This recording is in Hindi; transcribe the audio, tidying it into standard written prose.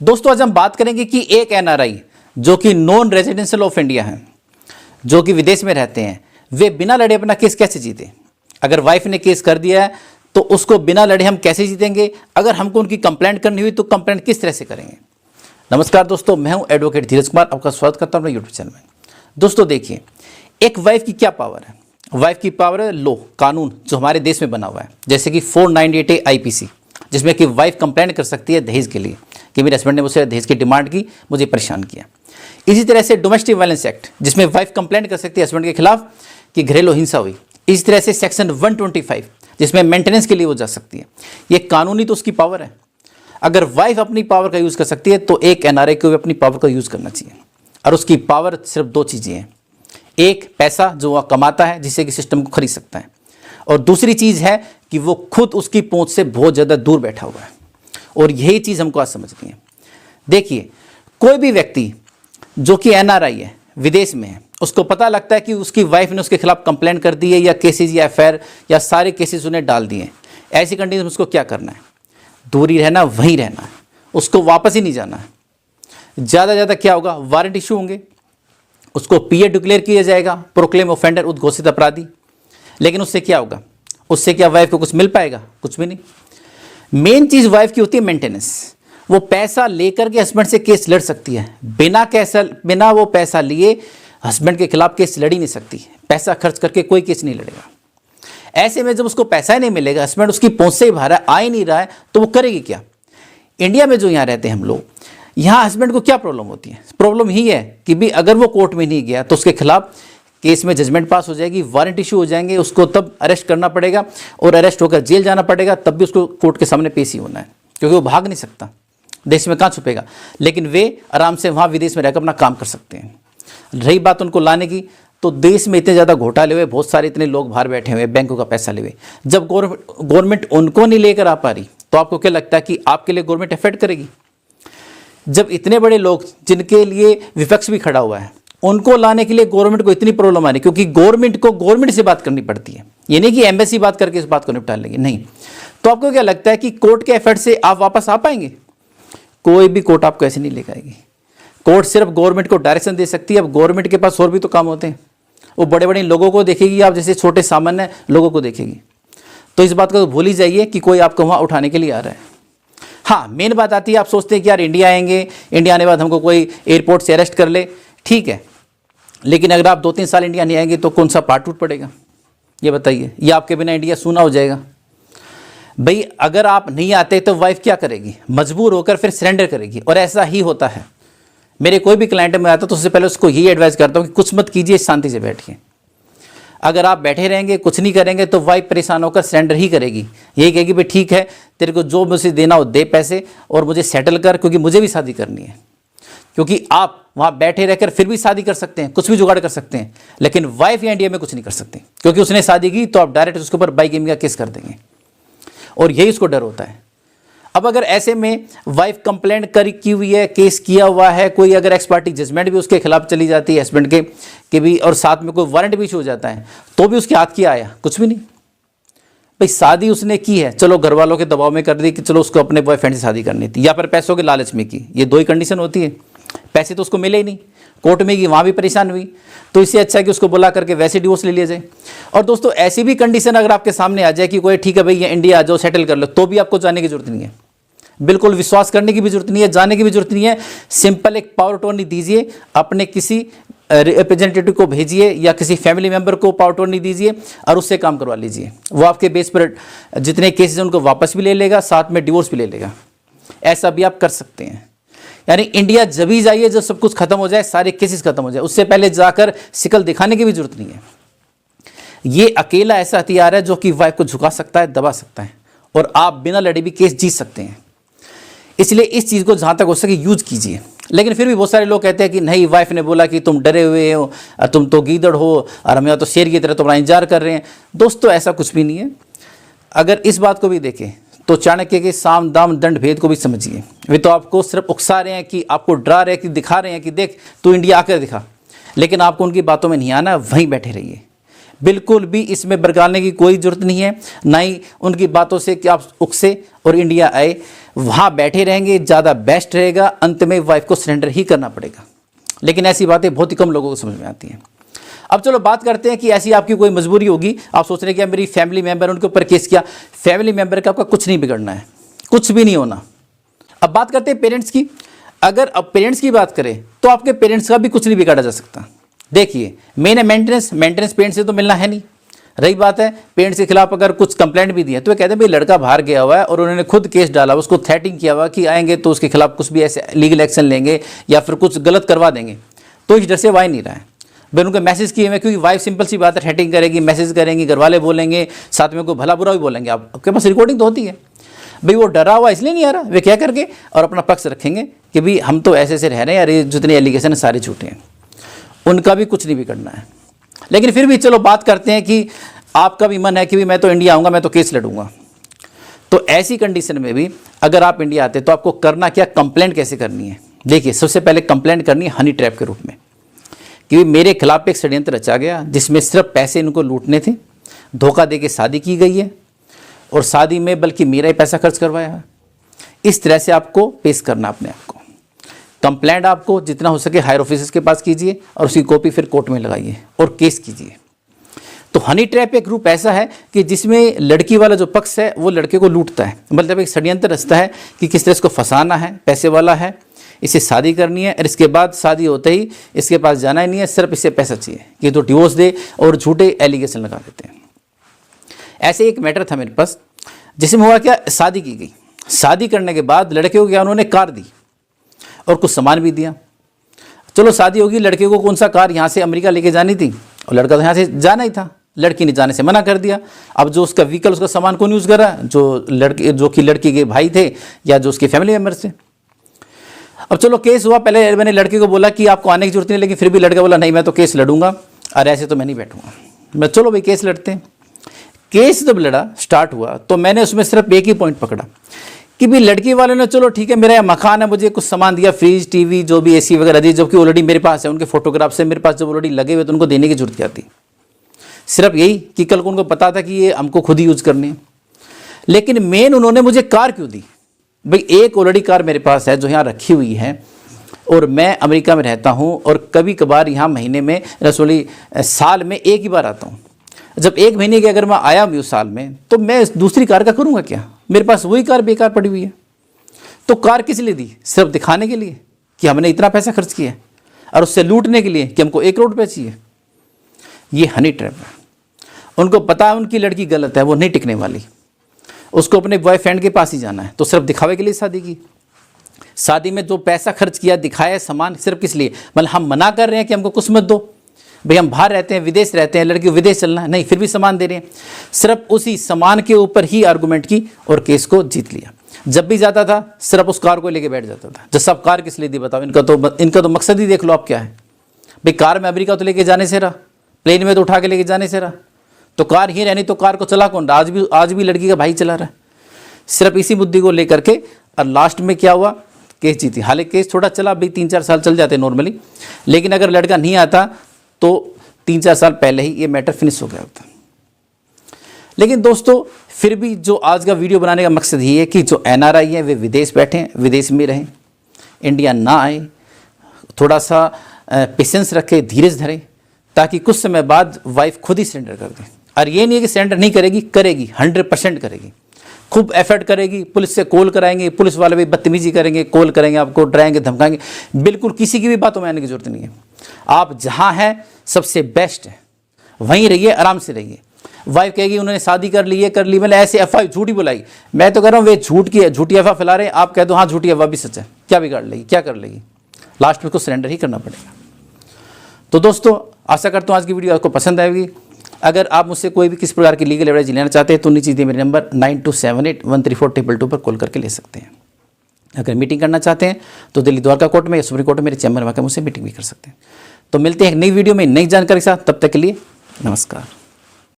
दोस्तों आज हम बात करेंगे कि एक एनआरआई जो कि नॉन रेजिडेंशियल ऑफ इंडिया है, जो कि विदेश में रहते हैं, वे बिना लड़े अपना केस कैसे जीते। अगर वाइफ ने केस कर दिया है तो उसको बिना लड़े हम कैसे जीतेंगे। अगर हमको उनकी कंप्लेंट करनी हुई तो कंप्लेंट किस तरह से करेंगे। नमस्कार दोस्तों, मैं हूं एडवोकेट धीरज कुमार, आपका स्वागत करता हूं अपने यूट्यूब चैनल में। दोस्तों देखिए, एक वाइफ की क्या पावर है। वाइफ की पावर है लॉ, कानून जो हमारे देश में बना हुआ है, जैसे कि 498 आईपीसी, जिसमें कि वाइफ कंप्लेंट कर सकती है दहेज के लिए कि मेरे हस्बैंड ने मुझसे दहेज की डिमांड की, मुझे परेशान किया। इसी तरह से डोमेस्टिक वायलेंस एक्ट, जिसमें वाइफ कंप्लेंट कर सकती है हस्बैंड के खिलाफ कि घरेलू हिंसा हुई। इसी तरह से सेक्शन 125, जिसमें मेंटेनेंस के लिए वो जा सकती है। ये कानूनी तो उसकी पावर है। अगर वाइफ अपनी पावर का यूज़ कर सकती है तो एक एनआरआई को भी अपनी पावर का यूज़ करना चाहिए। और उसकी पावर सिर्फ दो चीज़ें हैं, एक पैसा जो वह कमाता है जिससे कि सिस्टम को खरीद सकता है, और दूसरी चीज़ है कि वो खुद उसकी पहुंच से बहुत ज़्यादा दूर बैठा हुआ है। और यही चीज़ हमको आज समझनी है। देखिए, कोई भी व्यक्ति जो कि एनआरआई है, विदेश में है, उसको पता लगता है कि उसकी वाइफ ने उसके खिलाफ कंप्लेंट कर दी है या केसेस या एफआईआर या सारे केसेस उन्हें डाल दिए हैं। ऐसी कंडीशन में उसको क्या करना है, दूरी रहना, वहीं रहना है, उसको वापस ही नहीं जाना है। ज़्यादा ज़्यादा क्या होगा, वारंट इशू होंगे, उसको पीए डिक्लेयर किया जाएगा, प्रोक्लेम ऑफेंडर, उद्घोषित अपराधी। लेकिन उससे क्या होगा, उससे क्या वाइफ को कुछ मिल पाएगा? कुछ भी नहीं। मेन चीज़ वाइफ की होती है मेंटेनेंस। वो पैसा लेकर के हस्बैंड से केस लड़ सकती है। बिना वो पैसा लिए हस्बैंड के खिलाफ केस लड़ ही नहीं सकती। पैसा खर्च करके कोई केस नहीं लड़ेगा। ऐसे में जब उसको पैसा ही नहीं मिलेगा, हस्बैंड उसकी पहुंच से ही बाहर है, आ ही नहीं रहा है, तो वो करेगी क्या। इंडिया में जो यहाँ रहते हैं हम लोग, यहाँ हस्बैंड को क्या प्रॉब्लम होती है? प्रॉब्लम ही है कि भी अगर वो कोर्ट में नहीं गया तो उसके खिलाफ केस में जजमेंट पास हो जाएगी, वारंट इशू हो जाएंगे, उसको तब अरेस्ट करना पड़ेगा और अरेस्ट होकर जेल जाना पड़ेगा, तब भी उसको कोर्ट के सामने पेश ही होना है, क्योंकि वो भाग नहीं सकता, देश में कहाँ छुपेगा। लेकिन वे आराम से वहाँ विदेश में रहकर अपना काम कर सकते हैं। रही बात उनको लाने की, तो देश में इतने ज़्यादा घोटाले हुए, बहुत सारे इतने लोग बाहर बैठे हुए, बैंकों का पैसा ले हुए। जब गवर्नमेंट उनको नहीं लेकर आ पा रही तो आपको क्या लगता है कि आपके लिए गवर्नमेंट एफर्ट करेगी? जब इतने बड़े लोग जिनके लिए विपक्ष भी खड़ा हुआ है, उनको लाने के लिए गवर्नमेंट को इतनी प्रॉब्लम आ रही, क्योंकि गवर्नमेंट को गवर्नमेंट से बात करनी पड़ती है। ये नहीं कि एम्बेसी बात करके इस बात को निपटा लेंगे, नहीं। तो आपको क्या लगता है कि कोर्ट के एफर्ट से आप वापस आ पाएंगे? कोई भी कोर्ट आपको ऐसे नहीं लेकर आएगी। कोर्ट सिर्फ गवर्नमेंट को डायरेक्शन दे सकती है। अब गवर्नमेंट के पास और भी तो काम होते हैं। वो बड़े बड़े लोगों को देखेगी, आप जैसे छोटे सामान्य लोगों को देखेगी। तो इस बात को तो भूल ही जाइए कि कोई आपको वहाँ उठाने के लिए आ रहा है। हाँ, मेन बात आती है, आप सोचते हैं कि यार इंडिया आएंगे, इंडिया आने के बाद हमको कोई एयरपोर्ट से अरेस्ट कर ले, ठीक है, लेकिन अगर आप 2-3 साल इंडिया नहीं आएंगे तो कौन सा पार्ट टूट पड़ेगा, ये बताइए। या आपके बिना इंडिया सूना हो जाएगा। भाई अगर आप नहीं आते तो वाइफ क्या करेगी? मजबूर होकर फिर सरेंडर करेगी, और ऐसा ही होता है। मेरे कोई भी क्लाइंट में आता तो उससे पहले उसको यही एडवाइस करता हूँ कि कुछ मत कीजिए, शांति से बैठिए। अगर आप बैठे रहेंगे, कुछ नहीं करेंगे, तो वाइफ परेशान होकर सरेंडर ही करेगी। यही कहेगी भाई ठीक है, तेरे को जो मुझे देना हो दे पैसे और मुझे सेटल कर, क्योंकि मुझे भी शादी करनी है। क्योंकि आप वहाँ बैठे रहकर फिर भी शादी कर सकते हैं, कुछ भी जुगाड़ कर सकते हैं, लेकिन वाइफ या इंडिया में कुछ नहीं कर सकते, क्योंकि उसने शादी की तो आप डायरेक्ट उसके ऊपर बाइगेमी का केस कर देंगे, और यही उसको डर होता है। अब अगर ऐसे में वाइफ कंप्लेंट की हुई है, केस किया हुआ है, कोई अगर एक्स पार्टी जजमेंट भी उसके खिलाफ चली जाती है हस्बैंड के भी, और साथ में कोई वारंट भी इशू हो जाता है, तो भी उसके हाथ क्या आया? कुछ भी नहीं। भाई शादी उसने की है, चलो घर वालों के दबाव में कर दी कि चलो उसको अपने बॉयफ्रेंड से शादी करनी थी, या फिर पैसों के लालच में की। ये दो ही कंडीशन होती है। पैसे तो उसको मिले ही नहीं, कोर्ट में गई, वहाँ भी परेशान हुई, तो इससे अच्छा है कि उसको बुला करके वैसे डिवोर्स ले लिया जाए। और दोस्तों ऐसी भी कंडीशन अगर आपके सामने आ जाए कि कोई ठीक है भाई ये इंडिया आ जाओ, सेटल कर लो, तो भी आपको जाने की जरूरत नहीं है। बिल्कुल विश्वास करने की भी जरूरत नहीं है, जाने की भी जरूरत नहीं है। सिंपल एक पावर टोनी दीजिए, अपने किसी रिप्रेजेंटेटिव को भेजिए या किसी फैमिली मेंबर को पावर टोनी दीजिए और उससे काम करवा लीजिए। वो आपके बेस पर जितने केसेस उनको वापस भी ले लेगा, साथ में डिवोर्स भी ले लेगा। ऐसा भी आप कर सकते हैं। यानी इंडिया जब ही जाइए जब सब कुछ खत्म हो जाए, सारे केसेस खत्म हो जाए, उससे पहले जाकर शिकल दिखाने की भी जरूरत नहीं है। ये अकेला ऐसा हथियार है जो कि वाइफ को झुका सकता है, दबा सकता है, और आप बिना लड़े भी केस जीत सकते हैं। इसलिए इस चीज़ को जहाँ तक हो सके यूज कीजिए। लेकिन फिर भी बहुत सारे लोग कहते हैं कि नहीं, वाइफ ने बोला कि तुम डरे हुए हो, तुम तो गीदड़ हो, और हम यहाँ तो शेर की तरह तुम्हारा इंतजार कर रहे हैं। दोस्तों ऐसा कुछ भी नहीं है। अगर इस बात को भी देखें तो चाणक्य के साम दाम दंड भेद को भी समझिए। वे तो आपको सिर्फ उकसा रहे हैं, कि आपको डरा रहे हैं, कि दिखा रहे हैं कि देख तू इंडिया आकर दिखा, लेकिन आपको उनकी बातों में नहीं आना, वहीं बैठे रहिए। बिल्कुल भी इसमें बरगालने की कोई ज़रूरत नहीं है, ना ही उनकी बातों से कि आप उकसे और इंडिया आए, वहाँ बैठे रहेंगे, ज़्यादा बेस्ट रहेगा। अंत में वाइफ को सरेंडर ही करना पड़ेगा। लेकिन ऐसी बातें बहुत ही कम लोगों को समझ में आती हैं। अब चलो बात करते हैं कि ऐसी आपकी कोई मजबूरी होगी, आप सोच रहे हैं कि मेरी फैमिली मेम्बर, उनके ऊपर केस किया। फैमिली मेम्बर का आपका कुछ नहीं बिगड़ना है, कुछ भी नहीं होना। अब बात करते हैं पेरेंट्स की। अगर अब पेरेंट्स की बात करें तो आपके पेरेंट्स का भी कुछ नहीं बिगाड़ा जा सकता। देखिए, मेन है मेंटेनेंस पेरेंट्स से तो मिलना है नहीं। रही बात है पेरेंट्स के खिलाफ अगर कुछ कंप्लेंट भी दी है तो वे कहते हैं भाई लड़का बाहर गया हुआ है और उन्होंने खुद केस डाला, उसको थ्रेटिंग किया हुआ कि आएंगे तो उसके खिलाफ कुछ भी ऐसे लीगल एक्शन लेंगे या फिर कुछ गलत करवा देंगे, तो इस डर से वाई नहीं रहा है। भाई उनको मैसेज किए हुए, क्योंकि वाइफ सिंपल सी बात है, थ्रेटिंग करेगी, मैसेज करेंगी, घर वाले बोलेंगे, साथ में कोई भला बुरा भी बोलेंगे। आपके पास रिकॉर्डिंग तो होती है। भाई वो डरा हुआ इसलिए नहीं आ रहा, वे क्या करके और अपना पक्ष रखेंगे कि भाई हम तो ऐसे रह रहे हैं यार, ये जितने एलिगेशन है सारे झूठे हैं। उनका भी कुछ नहीं बिगड़ना है। लेकिन फिर भी चलो बात करते हैं कि आपका भी मन है कि भाई मैं तो इंडिया आऊँगा, मैं तो केस लड़ूंगा। तो ऐसी कंडीशन में भी अगर आप इंडिया आते तो आपको करना क्या, कंप्लेंट कैसे करनी है। देखिए, सबसे पहले कंप्लेंट करनी है हनी ट्रैप के रूप में कि मेरे खिलाफ एक षड्यंत्र रचा गया जिसमें सिर्फ पैसे इनको लूटने थे, धोखा दे के शादी की गई है और शादी में बल्कि मेरा ही पैसा खर्च करवाया है। इस तरह से आपको पेश करना अपने आप को। कंप्लेंट आपको जितना हो सके हायर ऑफिसर्स के पास कीजिए और उसकी कॉपी फिर कोर्ट में लगाइए और केस कीजिए। तो हनी ट्रैप एक ग्रुप ऐसा है कि जिसमें लड़की वाला जो पक्ष है वो लड़के को लूटता है, मतलब एक षड्यंत्र रचता है कि किस तरह इसको फंसाना है, पैसे वाला है, इसे शादी करनी है और इसके बाद शादी होते ही इसके पास जाना ही नहीं है, सिर्फ इससे पैसा चाहिए कि तो डिवोर्स दे और झूठे एलिगेशन लगा देते हैं। ऐसे एक मैटर था मेरे पास जिसमें हुआ क्या, शादी की गई। शादी करने के बाद लड़के को क्या, उन्होंने कार दी और कुछ सामान भी दिया। चलो शादी होगी, लड़के को कौन सा कार यहाँ से अमेरिका लेके जानी थी और लड़का तो यहाँ से जाना ही था, लड़की ने जाने से मना कर दिया। अब जो उसका व्हीकल, उसका सामान कौन यूज़ कर रहा है, जो कि लड़की के भाई थे या जो उसके फैमिली मेम्बर्स थे। अब चलो केस हुआ। पहले मैंने लड़के को बोला कि आपको आने की जरूरत नहीं, लेकिन फिर भी लड़का बोला नहीं मैं तो केस लड़ूंगा और ऐसे तो मैं नहीं बैठूंगा। मैं चलो भाई केस लड़ते हैं। केस जब लड़ा स्टार्ट हुआ तो मैंने उसमें सिर्फ एक ही पॉइंट पकड़ा कि भाई लड़की वाले ने चलो ठीक है, मेरा यह मकान है, मुझे कुछ सामान दिया, फ्रिज, टीवी, जो भी एसी वगैरह दी, जबकि ऑलरेडी मेरे पास है, उनके फोटोग्राफ से मेरे पास जब ऑलरेडी लगे हुए तो उनको देने की जरूरत क्या थी। सिर्फ यही कि कल को उनको पता था कि ये हमको खुद ही यूज़ करनी है। लेकिन मेन उन्होंने मुझे कार क्यों दी। भाई एक ऑलरेडी कार मेरे पास है जो यहाँ रखी हुई है और मैं अमेरिका में रहता हूँ और कभी कभार यहाँ महीने में रसोली साल में एक ही बार आता हूँ। जब एक महीने के अगर मैं आया हूँ साल में तो मैं दूसरी कार का करूँगा क्या, मेरे पास वही कार बेकार पड़ी हुई है। तो कार किस लिए दी, सिर्फ दिखाने के लिए कि हमने इतना पैसा खर्च किया है और उससे लूटने के लिए कि हमको 1 करोड़ रुपये चाहिए। ये हनी ट्रैप है। उनको पता है उनकी लड़की गलत है, वो नहीं टिकने वाली, उसको अपने बॉयफ्रेंड के पास ही जाना है, तो सिर्फ दिखावे के लिए शादी की। शादी में जो पैसा खर्च किया, दिखाया सामान, सिर्फ किस लिए, मतलब हम मना कर रहे हैं कि हमको कुछ मत दो, भाई हम बाहर रहते हैं, विदेश रहते हैं, लड़की को विदेश चलना है, नहीं फिर भी सामान दे रहे हैं। सिर्फ उसी सामान के ऊपर ही आर्गूमेंट की और केस को जीत लिया। जब भी जाता था सिर्फ उस कार को लेके बैठ जाता था। जब सब कार किस लिए दी बताओ, इनका तो मकसद ही देख लो आप क्या है। भाई कार में अमेरिका तो लेके जाने से रहा, प्लेन में तो उठा के लेके जाने से रहा, तो कार ही रहनी, तो कार को चला कौन रहा, आज भी लड़की का भाई चला रहा है। सिर्फ इसी मुद्दे को लेकर के और लास्ट में क्या हुआ, केस जीती। हालांकि केस थोड़ा चला, भाई 3-4 साल चल जाते नॉर्मली, लेकिन अगर लड़का नहीं आता तो 3-4 साल पहले ही ये मैटर फिनिश हो गया होता। लेकिन दोस्तों फिर भी जो आज का वीडियो बनाने का मकसद ये है कि जो NRI है वे विदेश बैठे हैं, विदेश में रहें, इंडिया ना आए, थोड़ा सा पेशेंस रखें, धीरज धरें, ताकि कुछ समय बाद वाइफ खुद ही सरेंडर कर दे। और ये नहीं है कि सरेंडर नहीं करेगी, करेगी, 100% करेगी, खूब एफर्ट करेगी, पुलिस से कॉल कराएंगे, पुलिस वाले भी बदतमीजी करेंगे, कॉल करेंगे, आपको डराएंगे, धमकाएंगे। बिल्कुल किसी की भी बातों में आने की जरूरत नहीं है। आप जहाँ हैं सबसे बेस्ट है, वहीं रहिए, आराम से रहिए। वाइफ कहेगी उन्होंने शादी कर ली, ये कर ली, मैंने ऐसे अफवाह झूठी बुलाई, मैं तो कह रहा हूँ वे झूठी अफवाह फैला रहे हैं, आप कह दो हाँ झूठी अफवाह भी सच है, क्या बिगाड़ लेगी, क्या कर लेगी, लास्ट में उसको सरेंडर ही करना पड़ेगा। तो दोस्तों आशा करता हूँ आज की वीडियो आपको पसंद आएगी। अगर आप मुझसे कोई भी किस प्रकार की लीगल एडवाइस लेना चाहते हैं तो नीचे दिए मेरे नंबर 9278134222 पर कॉल करके ले सकते हैं। अगर मीटिंग करना चाहते हैं तो दिल्ली द्वारका कोर्ट में या सुप्रीम कोर्ट में मेरे चैम्बर में आकर मुझसे मीटिंग भी कर सकते हैं। तो मिलते हैं एक नई वीडियो में नई जानकारी के साथ, तब तक के लिए नमस्कार।